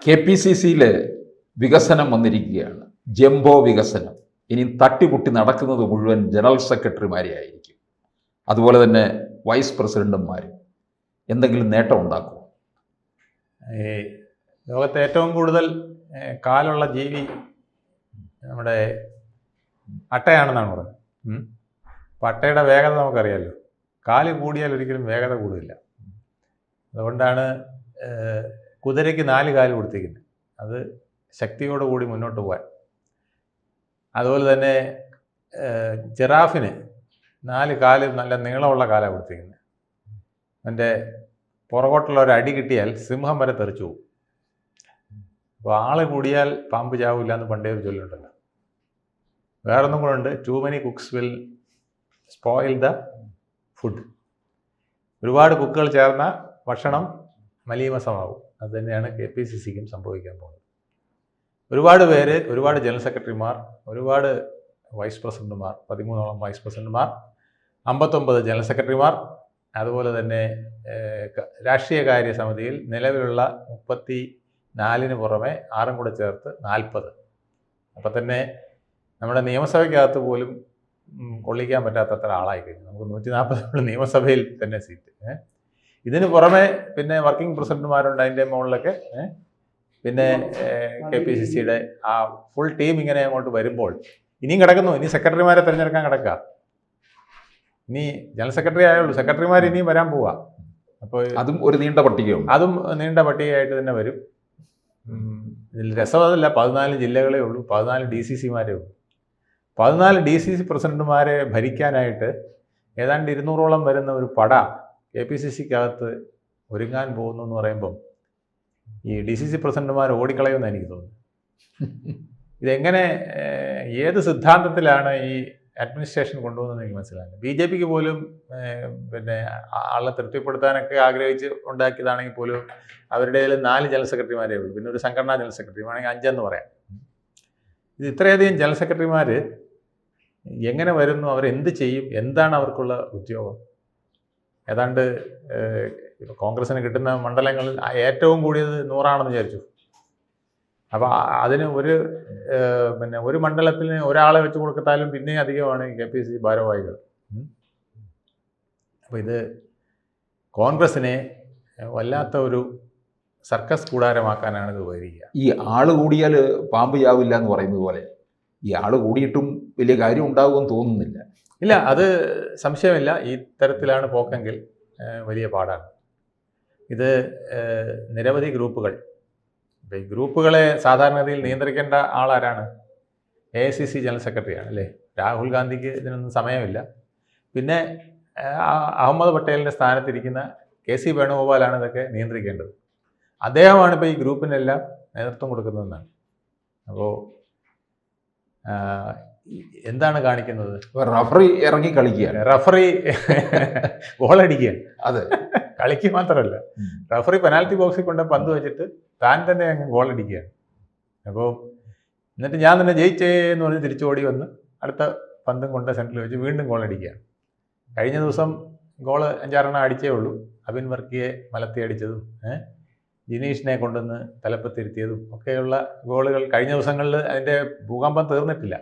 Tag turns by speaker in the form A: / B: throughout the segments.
A: KPCCയിൽ വികസനം വന്നിരിക്കുകയാണ്, ജംബോ വികസനം. ഇനി തട്ടിമുട്ടി നടക്കുന്നത് മുഴുവൻ ജനറൽ സെക്രട്ടറിമാരെ ആയിരിക്കും, അതുപോലെ തന്നെ വൈസ് പ്രസിഡന്റുമാരും. എന്തെങ്കിലും നേട്ടം ഉണ്ടാക്കുമോ?
B: ഈ ലോകത്തെ ഏറ്റവും കൂടുതൽ കാലുള്ള ജീവി നമ്മുടെ അട്ടയാണെന്നാണ് പറയുന്നത്. അപ്പം അട്ടയുടെ വേഗത നമുക്കറിയാമല്ലോ. കാല് കൂടിയാൽ ഒരിക്കലും വേഗത കൂടില്ല. അതുകൊണ്ടാണ് കുതിരയ്ക്ക് 4 കാല് കൊടുത്തിരിക്കുന്നത്, അത് ശക്തിയോടുകൂടി മുന്നോട്ട് പോകാൻ. അതുപോലെ തന്നെ ജിറാഫിന് 4 കാല് നല്ല നീളമുള്ള കാലാണ് കൊടുത്തിരിക്കുന്നത്. അതിൻ്റെ പുറകോട്ടുള്ള ഒരു അടി കിട്ടിയാൽ സിംഹം വരെ തെറിച്ചു പോകും. അപ്പോൾ ആള് കൂടിയാൽ പാമ്പ് ചാവില്ല എന്ന് പണ്ടേ ഒരു ചൊല്ലുണ്ടല്ലോ. വേറൊന്നും കൂടെ ഉണ്ട്, too many cooks will spoil the food. ഒരുപാട് കുക്കുകൾ ചേർന്ന ഭക്ഷണം മലീമസമാവും. അത് തന്നെയാണ് KPCCക്കും സംഭവിക്കാൻ പോകുന്നത്. ഒരുപാട് പേര്, ഒരുപാട് ജനറൽ സെക്രട്ടറിമാർ, ഒരുപാട് വൈസ് പ്രസിഡന്റുമാർ, 13ഓളം വൈസ് പ്രസിഡന്റുമാർ, 59 ജനറൽ സെക്രട്ടറിമാർ, അതുപോലെ തന്നെ രാഷ്ട്രീയകാര്യ സമിതിയിൽ നിലവിലുള്ള 34 പുറമെ 6 കൂടെ ചേർത്ത് 40. അപ്പം തന്നെ നമ്മുടെ നിയമസഭയ്ക്കകത്ത് പോലും കൊള്ളിക്കാൻ പറ്റാത്തത്ര ആളായി കഴിഞ്ഞു. നമുക്ക് 140 നിയമസഭയിൽ തന്നെ സീറ്റ്. ഇതിന് പുറമെ പിന്നെ വർക്കിംഗ് പ്രസിഡന്റുമാരുണ്ട് അതിൻ്റെ മുകളിലൊക്കെ. പിന്നെ KPCCയുടെ ആ ഫുൾ ടീം ഇങ്ങനെ അങ്ങോട്ട് വരുമ്പോൾ ഇനിയും കിടക്കുന്നു. ഇനി സെക്രട്ടറിമാരെ തിരഞ്ഞെടുക്കാൻ കിടക്കുക. ഇനി ജനറൽ സെക്രട്ടറി ആയുള്ളൂ, സെക്രട്ടറിമാർ ഇനിയും വരാൻ പോവുക. അപ്പോൾ
A: അതും ഒരു നീണ്ട പട്ടികയാണ്.
B: അതും നീണ്ട പട്ടികയായിട്ട് തന്നെ വരും. ഇതിൽ രസമതല്ല, 14 ജില്ലകളേ ഉള്ളൂ, 14 DCCമാരേ ഉള്ളൂ. 14 DCC പ്രസിഡന്റുമാരെ ഭരിക്കാനായിട്ട് ഏതാണ്ട് 200ഓളം വരുന്ന ഒരു പട KPCCക്കകത്ത് ഒരുങ്ങാൻ പോകുന്നു എന്ന് പറയുമ്പം ഈ DCC പ്രസിഡന്റുമാർ ഓടിക്കളയുമെന്ന് എനിക്ക് തോന്നുന്നു. ഇതെങ്ങനെ, ഏത് സിദ്ധാന്തത്തിലാണ് ഈ അഡ്മിനിസ്ട്രേഷൻ കൊണ്ടുപോകുന്നത് എനിക്ക് മനസ്സിലായില്ല. BJPക്ക് പോലും പിന്നെ ആളെ തൃപ്തിപ്പെടുത്താനൊക്കെ ആഗ്രഹിച്ച് ഉണ്ടാക്കിയതാണെങ്കിൽ പോലും അവരുടെ 4 ജനറൽ സെക്രട്ടറിമാരേ ഉള്ളൂ. പിന്നെ ഒരു സംഘടനാ ജനറൽ സെക്രട്ടറി വേണമെങ്കിൽ 5 എന്ന് പറയാം. ഇത് ഇത്രയധികം ജനറൽ സെക്രട്ടറിമാർ എങ്ങനെ വരുന്നു? അവരെന്ത് ചെയ്യും? എന്താണ് അവർക്കുള്ള ഉദ്യോഗം? ഏതാണ്ട് കോൺഗ്രസ്സിന് കിട്ടുന്ന മണ്ഡലങ്ങളിൽ ഏറ്റവും കൂടിയത് 100 വിചാരിച്ചു. അപ്പോൾ അതിന് ഒരു മണ്ഡലത്തിന് ഒരാളെ വെച്ച് കൊടുത്താലും പിന്നെയും അധികമാണ് KPCC ഭാരവാഹികൾ. അപ്പോൾ ഇത് കോൺഗ്രസ്സിനെ വല്ലാത്ത ഒരു സർക്കസ് കൂടാരമാക്കാനാണ് ഇത് വരിക.
A: ഈ ആള് കൂടിയാൽ പാമ്പ് ചാവില്ല എന്ന് പറയുന്നത് പോലെ ഈ ആള് കൂടിയിട്ടും വലിയ കാര്യം ഉണ്ടാകുമെന്ന് തോന്നുന്നില്ല.
B: ഇല്ല, അത് സംശയമില്ല. ഈ തരത്തിലാണ് പോക്കെങ്കിൽ വലിയ പാടാണ്. ഇത് നിരവധി ഗ്രൂപ്പുകൾ, ഈ ഗ്രൂപ്പുകളെ സാധാരണഗതിയിൽ നിയന്ത്രിക്കേണ്ട ആളാരാണ്? AICC ജനറൽ സെക്രട്ടറിയാണ് അല്ലേ? രാഹുൽ ഗാന്ധിക്ക് ഇതിനൊന്നും സമയമില്ല. പിന്നെ അഹമ്മദ് പട്ടേലിൻ്റെ സ്ഥാനത്തിരിക്കുന്ന KC വേണുഗോപാലാണ് ഇതൊക്കെ നിയന്ത്രിക്കേണ്ടത്. അദ്ദേഹമാണ് ഇപ്പോൾ ഈ ഗ്രൂപ്പിനെല്ലാം നേതൃത്വം കൊടുക്കുന്നതെന്നാണ്. അപ്പോൾ എന്താണ് കാണിക്കുന്നത്?
A: റഫറി ഇറങ്ങി കളിക്കുക,
B: റഫറി ഗോളടിക്കുക.
A: അതെ,
B: കളിക്ക് മാത്രമല്ല, റഫറി പെനാൽറ്റി ബോക്സിൽ കൊണ്ട് പന്ത് വെച്ചിട്ട് താൻ തന്നെ അങ്ങ് ഗോളടിക്കുകയാണ്. അപ്പോൾ എന്നിട്ട് ഞാൻ തന്നെ ജയിച്ചേ എന്ന് പറഞ്ഞ് തിരിച്ചോടി വന്ന് അടുത്ത പന്തും കൊണ്ട് സെൻറ്ററിൽ വെച്ച് വീണ്ടും ഗോളടിക്കുകയാണ്. കഴിഞ്ഞ ദിവസം ഗോള് 5-6 അടിച്ചേ ഉള്ളൂ. അബിൻ വർക്കിയെ മലത്തി അടിച്ചതും ജിനീഷിനെ കൊണ്ടുവന്ന് തലപ്പത്തിരുത്തിയതും ഒക്കെയുള്ള ഗോളുകൾ കഴിഞ്ഞ ദിവസങ്ങളിൽ അതിൻ്റെ ഭൂകമ്പം തീർന്നിട്ടില്ല.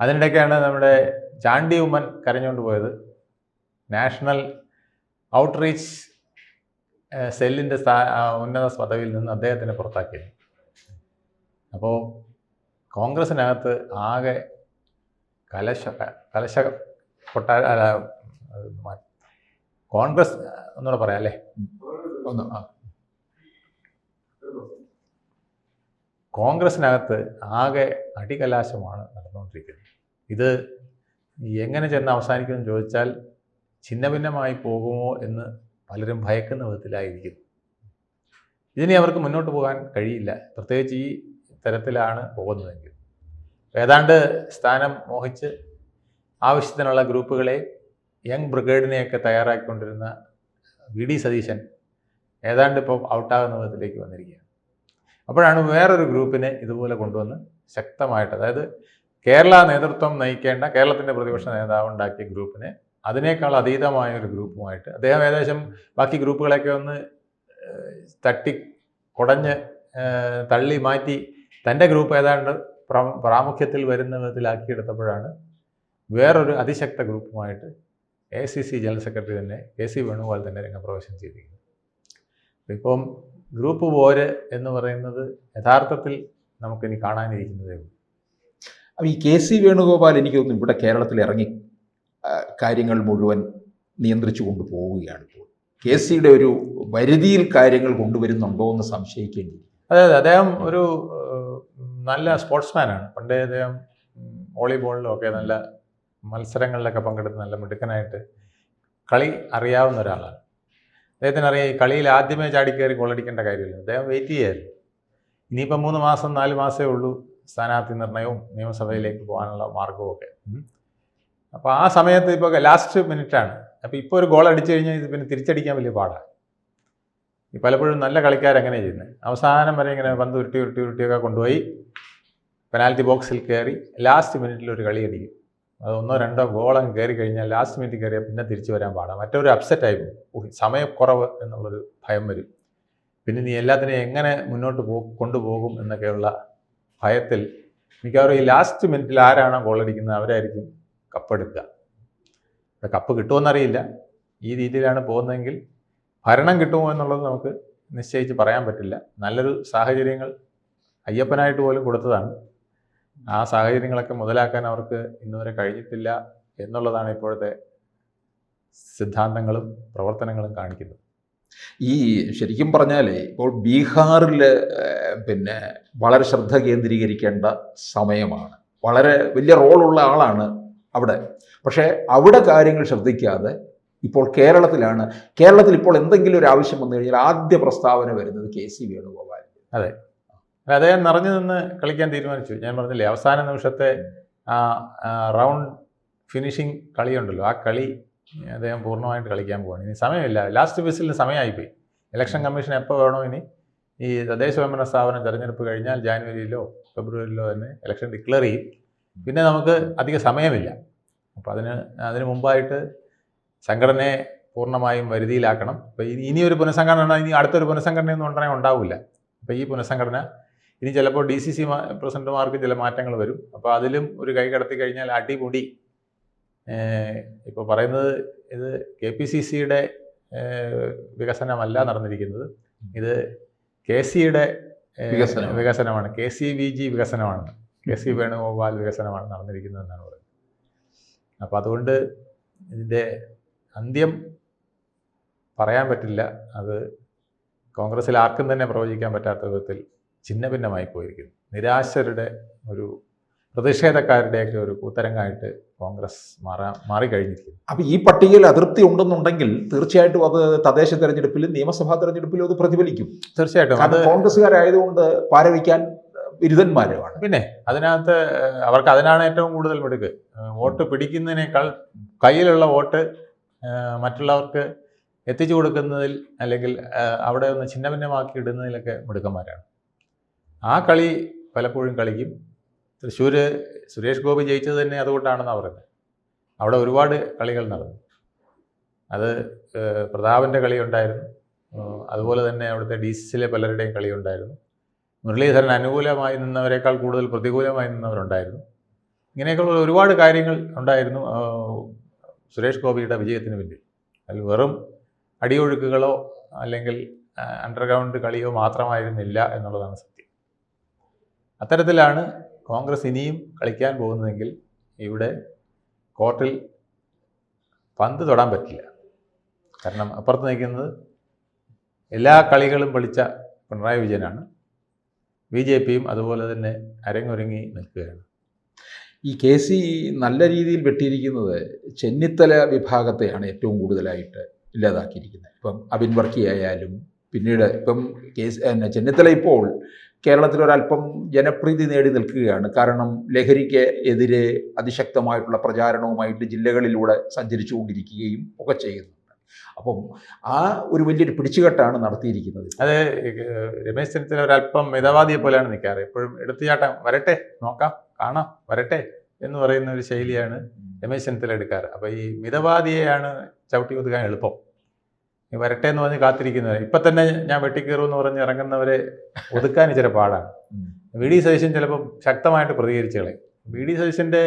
B: അതിനിടയ്ക്കാണ് നമ്മുടെ ചാണ്ടി ഉമ്മൻ കരഞ്ഞുകൊണ്ട് പോയത്. നാഷണൽ ഔട്ട്റീച്ച് സെല്ലിൻ്റെ ഉന്നത പദവിയിൽ നിന്ന് അദ്ദേഹത്തിനെ പുറത്താക്കിയത്. അപ്പോൾ കോൺഗ്രസ്സിനകത്ത് ആകെ കലശ കോൺഗ്രസ് ഒന്നുകൂടെ പറയാം അല്ലേ? കോൺഗ്രസ്സിനകത്ത് ആകെ അടികലാശമാണ് നടന്നുകൊണ്ടിരിക്കുന്നത്. ഇത് എങ്ങനെ ചെന്ന് അവസാനിക്കുമെന്ന് ചോദിച്ചാൽ ഛിന്നഭിന്നമായി പോകുമോ എന്ന് പലരും ഭയക്കുന്ന വിധത്തിലായിരിക്കും. ഇതിനി അവർക്ക് മുന്നോട്ട് പോകാൻ കഴിയില്ല, പ്രത്യേകിച്ച് ഈ തരത്തിലാണ് പോകുന്നതെങ്കിൽ. ഏതാണ്ട് സ്ഥാനം മോഹിച്ച് ആവശ്യത്തിനുള്ള ഗ്രൂപ്പുകളെ, യങ് ബ്രിഗേഡിനെയൊക്കെ തയ്യാറാക്കിക്കൊണ്ടിരുന്ന VD സതീശൻ ഏതാണ്ട് ഇപ്പോൾ ഔട്ടാകുന്ന വിധത്തിലേക്ക് വന്നിരിക്കുകയാണ്. അപ്പോഴാണ് വേറൊരു ഗ്രൂപ്പിനെ ഇതുപോലെ കൊണ്ടുവന്ന് ശക്തമായിട്ട്, അതായത് കേരള നേതൃത്വം നയിക്കേണ്ട കേരളത്തിൻ്റെ പ്രതിപക്ഷ നേതാവ് ഉണ്ടാക്കിയ ഗ്രൂപ്പിനെ അതിനേക്കാൾ അതീതമായ ഒരു ഗ്രൂപ്പുമായിട്ട് അദ്ദേഹം ഏകദേശം ബാക്കി ഗ്രൂപ്പുകളെയൊക്കെ ഒന്ന് തട്ടി കുടഞ്ഞ് തള്ളി മാറ്റി തൻ്റെ ഗ്രൂപ്പ് ഏതാണ്ട് പ്രാമുഖ്യത്തിൽ വരുന്ന വിധത്തിലാക്കിയെടുത്തപ്പോഴാണ് വേറൊരു അതിശക്ത ഗ്രൂപ്പുമായിട്ട് AICC ജനറൽ സെക്രട്ടറി തന്നെ KC വേണുഗോപാൽ തന്നെ രംഗപ്രവേശനം ചെയ്തിരിക്കുന്നു. ഇപ്പം ഗ്രൂപ്പ് പോര് എന്ന് പറയുന്നത് യഥാർത്ഥത്തിൽ നമുക്കിനി കാണാനിരിക്കുന്നതേ ഉള്ളൂ.
A: അപ്പോൾ ഈ KC വേണുഗോപാൽ എനിക്ക് തോന്നുന്നു ഇവിടെ കേരളത്തിൽ ഇറങ്ങി കാര്യങ്ങൾ മുഴുവൻ നിയന്ത്രിച്ചു കൊണ്ടുപോവുകയാണ്. ഇപ്പോൾ KCയുടെ ഒരു പരിധിയിൽ കാര്യങ്ങൾ കൊണ്ടുവരുന്നുണ്ടോ എന്ന് സംശയിക്കേണ്ടി.
B: അതെ, അദ്ദേഹം ഒരു നല്ല സ്പോർട്സ്മാനാണ്. പണ്ടേ അദ്ദേഹം വോളിബോളിലും ഒക്കെ നല്ല മത്സരങ്ങളിലൊക്കെ പങ്കെടുത്ത് നല്ല മിടുക്കനായിട്ട് കളി അറിയാവുന്ന ഒരാളാണ്. അദ്ദേഹത്തിന് അറിയാം ഈ കളിയിൽ ആദ്യമേ ചാടിക്കയറി ഗോളടിക്കേണ്ട കാര്യമില്ല. അദ്ദേഹം വെയിറ്റ് ചെയ്യായിരുന്നു. ഇനിയിപ്പം 3 മാസം 4 മാസമേ ഉള്ളൂ സ്ഥാനാർത്ഥി നിർണയവും നിയമസഭയിലേക്ക് പോകാനുള്ള മാർഗവും ഒക്കെ. അപ്പോൾ ആ സമയത്ത് ഇപ്പോൾ ലാസ്റ്റ് മിനിറ്റാണ്. അപ്പോൾ ഇപ്പോൾ ഒരു ഗോൾ അടിച്ചു കഴിഞ്ഞാൽ ഇത് പിന്നെ തിരിച്ചടിക്കാൻ വലിയ പാടാണ്. ഈ പലപ്പോഴും നല്ല കളിക്കാരെങ്ങനെ ചെയ്യുന്നത്, അവസാനം വരെ ഇങ്ങനെ പന്ത് ഉരുട്ടിയൊക്കെ കൊണ്ടുപോയി പെനാൽറ്റി ബോക്സിൽ കയറി ലാസ്റ്റ് മിനിറ്റിൽ ഒരു കളി അടിക്കും. അത് 1-2 ഗോളങ്ങ് കയറി കഴിഞ്ഞാൽ ലാസ്റ്റ് മിനിറ്റ് കയറിയാൽ പിന്നെ തിരിച്ചു വരാൻ പാടാം. മറ്റൊരു അപ്സെറ്റായി പോകും, സമയക്കുറവ് എന്നുള്ളൊരു ഭയം വരും. പിന്നെ നീ എല്ലാത്തിനെയും എങ്ങനെ മുന്നോട്ട് കൊണ്ടുപോകും എന്നൊക്കെയുള്ള ഭയത്തിൽ മിക്കവാറും ഈ ലാസ്റ്റ് മിനിറ്റിൽ ആരാണോ ഗോളടിക്കുന്നത് അവരായിരിക്കും കപ്പെടുക്കുക. കപ്പ് കിട്ടുമെന്നറിയില്ല. ഈ രീതിയിലാണ് പോകുന്നതെങ്കിൽ ഭരണം കിട്ടുമോ എന്നുള്ളത് നമുക്ക് നിശ്ചയിച്ച് പറയാൻ പറ്റില്ല. നല്ലൊരു സാഹചര്യങ്ങൾ അയ്യപ്പനായിട്ട് പോലും കൊടുത്തതാണ്. ആ സാഹചര്യങ്ങളൊക്കെ മുതലാക്കാൻ അവർക്ക് ഇന്നുവരെ കഴിഞ്ഞിട്ടില്ല എന്നുള്ളതാണ് ഇപ്പോഴത്തെ സിദ്ധാന്തങ്ങളും പ്രവർത്തനങ്ങളും കാണിക്കുന്നത്.
A: ഈ ശരിക്കും പറഞ്ഞാൽ ഇപ്പോൾ ബീഹാറിൽ പിന്നെ വളരെ ശ്രദ്ധ കേന്ദ്രീകരിക്കേണ്ട സമയമാണ്. വളരെ വലിയ റോളുള്ള ആളാണ് അവിടെ. പക്ഷേ അവിടെ കാര്യങ്ങൾ ശ്രദ്ധിക്കാതെ ഇപ്പോൾ കേരളത്തിലാണ്. കേരളത്തിൽ ഇപ്പോൾ എന്തെങ്കിലും ഒരു ആവശ്യം വന്നു കഴിഞ്ഞാൽ ആദ്യ പ്രസ്താവന വരുന്നത് KC വേണുഗോപാൽ.
B: അതെ, അദ്ദേഹം നിറഞ്ഞു നിന്ന് കളിക്കാൻ തീരുമാനിച്ചു. ഞാൻ പറഞ്ഞില്ലേ, അവസാന നിമിഷത്തെ റൗണ്ട് ഫിനിഷിംഗ് കളിയുണ്ടല്ലോ, ആ കളി അദ്ദേഹം പൂർണ്ണമായിട്ട് കളിക്കാൻ പോവാണ്. ഇനി സമയമില്ല, ലാസ്റ്റ് വിസിലിന് സമയമായിപ്പോയി. ഇലക്ഷൻ കമ്മീഷൻ എപ്പോൾ വേണോ ഇനി ഈ തദ്ദേശ സ്വയംഭരണ സ്ഥാപനം തെരഞ്ഞെടുപ്പ് കഴിഞ്ഞാൽ ജാനുവരിയിലോ ഫെബ്രുവരിയിലോ തന്നെ ഇലക്ഷൻ ഡിക്ലെയർ ചെയ്യും. പിന്നെ നമുക്ക് അധിക സമയമില്ല. അപ്പോൾ അതിന് മുമ്പായിട്ട് സംഘടനയെ പൂർണ്ണമായും വരുതിയിലാക്കണം. അപ്പോൾ ഇനിയൊരു പുനഃസംഘടന, ഇനി അടുത്തൊരു പുനഃസംഘടനയൊന്നും ഉണ്ടാവില്ല. അപ്പോൾ ഈ പുനഃസംഘടന ഇനി ചിലപ്പോൾ DCC പ്രസിഡന്റുമാർക്ക് ചില മാറ്റങ്ങൾ വരും. അപ്പോൾ അതിലും ഒരു കൈ കടത്തി കഴിഞ്ഞാൽ അടിമുടി. ഇപ്പോൾ പറയുന്നത് ഇത് KPCCയുടെ വികസനമല്ല നടന്നിരിക്കുന്നത്, ഇത് KCയുടെ വികസനമാണ്, KCVG വികസനമാണ്, KC വേണുഗോപാൽ വികസനമാണ് നടന്നിരിക്കുന്നതെന്നാണ് പറയുന്നത്. അപ്പോൾ അതുകൊണ്ട് ഇതിൻ്റെ അന്ത്യം പറയാൻ പറ്റില്ല. അത് കോൺഗ്രസ്സിൽ ആർക്കും തന്നെ പ്രവചിക്കാൻ പറ്റാത്ത വിധത്തിൽ ഛിന്ന ഭിന്നമായി പോയിരിക്കുന്നു. നിരാശരുടെ ഒരു പ്രതിഷേധക്കാരുടെയൊക്കെ ഒരു കൂത്തരങ്ങായിട്ട് കോൺഗ്രസ് മാറിക്കഴിഞ്ഞിരിക്കുന്നു.
A: അപ്പോൾ ഈ പട്ടികയിൽ അതൃപ്തി ഉണ്ടെന്നുണ്ടെങ്കിൽ തീർച്ചയായിട്ടും അത് തദ്ദേശ തെരഞ്ഞെടുപ്പിലും നിയമസഭാ തെരഞ്ഞെടുപ്പിലും അത് പ്രതിഫലിക്കും.
B: തീർച്ചയായിട്ടും അത്
A: കോൺഗ്രസ്സുകാരായതുകൊണ്ട് പാരവയ്ക്കാൻ ബിരുദന്മാരുമാണ്.
B: പിന്നെ അതിനകത്ത് അവർക്ക് അതിനാണ് ഏറ്റവും കൂടുതൽ മിടുക്ക്. വോട്ട് പിടിക്കുന്നതിനേക്കാൾ കയ്യിലുള്ള വോട്ട് മറ്റുള്ളവർക്ക് എത്തിച്ചു കൊടുക്കുന്നതിൽ അല്ലെങ്കിൽ അവിടെ ഒന്ന് ഛിന്നഭിന്നമാക്കി ഇടുന്നതിലൊക്കെ മിടുക്കന്മാരാണ്. ആ കളി പലപ്പോഴും കളിക്കും. തൃശ്ശൂർ സുരേഷ് ഗോപി ജയിച്ചത് തന്നെ അതുകൊണ്ടാണെന്നാണ് പറയുന്നത്. അവിടെ ഒരുപാട് കളികൾ നടന്നു. അത് പ്രതാപൻ്റെ കളിയുണ്ടായിരുന്നു, അതുപോലെ തന്നെ അവിടുത്തെ DCCയിലെ പലരുടെയും കളിയുണ്ടായിരുന്നു. മുരളീധരൻ അനുകൂലമായി നിന്നവരെക്കാൾ കൂടുതൽ പ്രതികൂലമായി നിന്നവരുണ്ടായിരുന്നു. ഇങ്ങനെയൊക്കെയുള്ള ഒരുപാട് കാര്യങ്ങൾ ഉണ്ടായിരുന്നു സുരേഷ് ഗോപിയുടെ വിജയത്തിന് പിന്നിൽ. അതിൽ വെറും അടിയൊഴുക്കുകളോ അല്ലെങ്കിൽ അണ്ടർഗ്രൗണ്ട് കളിയോ മാത്രമായിരുന്നില്ല എന്നുള്ളതാണ് സത്യം. അത്തരത്തിലാണ് കോൺഗ്രസ് ഇനിയും കളിക്കാൻ പോകുന്നതെങ്കിൽ ഇവിടെ കോർട്ടിൽ പന്ത് തൊടാൻ പറ്റില്ല. കാരണം അപ്പുറത്ത് നിൽക്കുന്നത് എല്ലാ കളികളും പഠിച്ച പിണറായി വിജയനാണ്. BJPയും അതുപോലെ തന്നെ അരങ്ങൊരുങ്ങി നിൽക്കുകയാണ്.
A: ഈ KC നല്ല രീതിയിൽ വെട്ടിയിരിക്കുന്നത് ചെന്നിത്തല വിഭാഗത്തെയാണ് ഏറ്റവും കൂടുതലായിട്ട് ഇല്ലാതാക്കിയിരിക്കുന്നത്. ഇപ്പം അബിൻ വർക്കി ആയാലും പിന്നീട് ഇപ്പം ചെന്നിത്തല ഇപ്പോൾ കേരളത്തിലൊരല്പം ജനപ്രീതി നേടി നിൽക്കുകയാണ്. കാരണം ലഹരിക്ക് എതിരെ അതിശക്തമായിട്ടുള്ള പ്രചാരണവുമായിട്ട് ജില്ലകളിലൂടെ സഞ്ചരിച്ചുകൊണ്ടിരിക്കുകയും ഒക്കെ ചെയ്യുന്നുണ്ട്. അപ്പം ആ ഒരു വലിയൊരു പിടിച്ചുകെട്ടാണ് നടത്തിയിരിക്കുന്നത്.
B: അത് രമേശ് ചെന്നിത്തല ഒരല്പം മിതവാദിയെ പോലെയാണ് നിൽക്കാറ്. എപ്പോഴും എടുത്തുചാട്ടം, വരട്ടെ നോക്കാം കാണാം വരട്ടെ എന്ന് പറയുന്ന ഒരു ശൈലിയാണ് രമേശ് ചെന്നിത്തല എടുക്കാറ്. അപ്പോൾ ഈ മിതവാദിയെയാണ് ചവിട്ടി ഒതുക്കാൻ എളുപ്പം. വരട്ടെ എന്ന് പറഞ്ഞ് കാത്തിരിക്കുന്നവരെ ഇപ്പം തന്നെ ഞാൻ വെട്ടിക്കയറുമെന്ന് പറഞ്ഞ് ഇറങ്ങുന്നവരെ ഒതുക്കാൻ ഇച്ചിരി പാടാണ്. വി ഡി സതീശൻ ചിലപ്പോൾ ശക്തമായിട്ട് പ്രതികരിച്ചു കളയും. വി ഡി സതീശൻ്റെ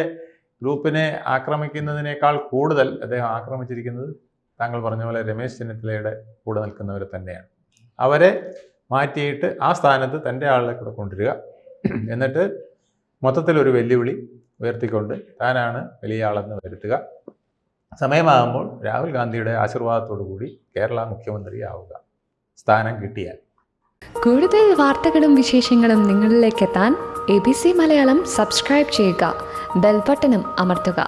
B: ഗ്രൂപ്പിനെ ആക്രമിക്കുന്നതിനേക്കാൾ കൂടുതൽ അദ്ദേഹം ആക്രമിച്ചിരിക്കുന്നത് താങ്കൾ പറഞ്ഞ പോലെ രമേശ് ചെന്നിത്തലയുടെ കൂടെ നിൽക്കുന്നവരെ തന്നെയാണ്. അവരെ മാറ്റിയിട്ട് ആ സ്ഥാനത്ത് തൻ്റെ ആളെ കൂടെ കൊണ്ടുവരിക, എന്നിട്ട് മൊത്തത്തിലൊരു വെല്ലുവിളി ഉയർത്തിക്കൊണ്ട് താനാണ് വലിയ ആളെന്ന് വരുത്തുക. സമയമാകുമ്പോൾ രാഹുൽ ഗാന്ധിയുടെ ആശീർവാദത്തോടു കൂടി കേരള മുഖ്യമന്ത്രിയാവുക, സ്ഥാനം കിട്ടിയാൽ.
C: കൂടുതൽ വാർത്തകളും വിശേഷങ്ങളും നിങ്ങളിലേക്ക് എത്താൻ ABC മലയാളം സബ്സ്ക്രൈബ് ചെയ്യുക, ബെൽ ബട്ടണും അമർത്തുക.